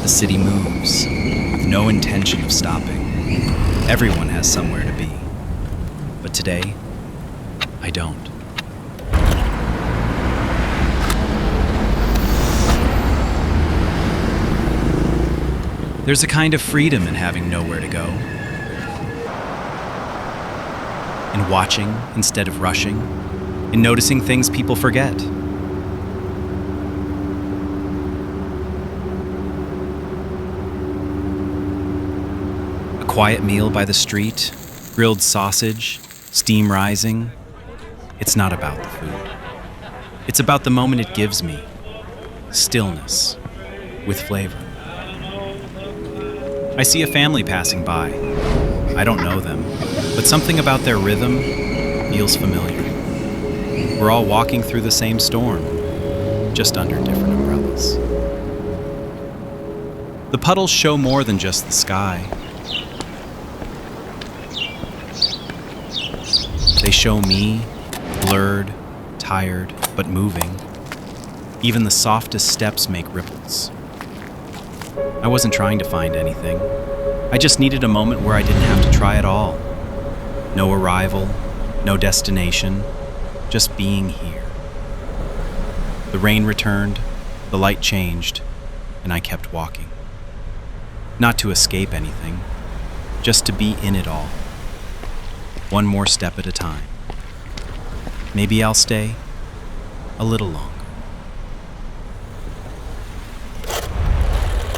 The city moves, with no intention of stopping. Everyone has somewhere to be. But today, I don't. There's a kind of freedom in having nowhere to go. In watching instead of rushing. In noticing things people forget. A quiet meal by the street, grilled sausage, steam rising. It's not about the food. It's about the moment it gives me. Stillness, with flavor. I see a family passing by. I don't know them, but something about their rhythm feels familiar. We're all walking through the same storm, just under different umbrellas. The puddles show more than just the sky. They show me, blurred, tired, but moving. Even the softest steps make ripples. I wasn't trying to find anything. I just needed a moment where I didn't have to try at all. No arrival, no destination, just being here. The rain returned, the light changed, and I kept walking. Not to escape anything, just to be in it all. One more step at a time. Maybe I'll stay a little longer.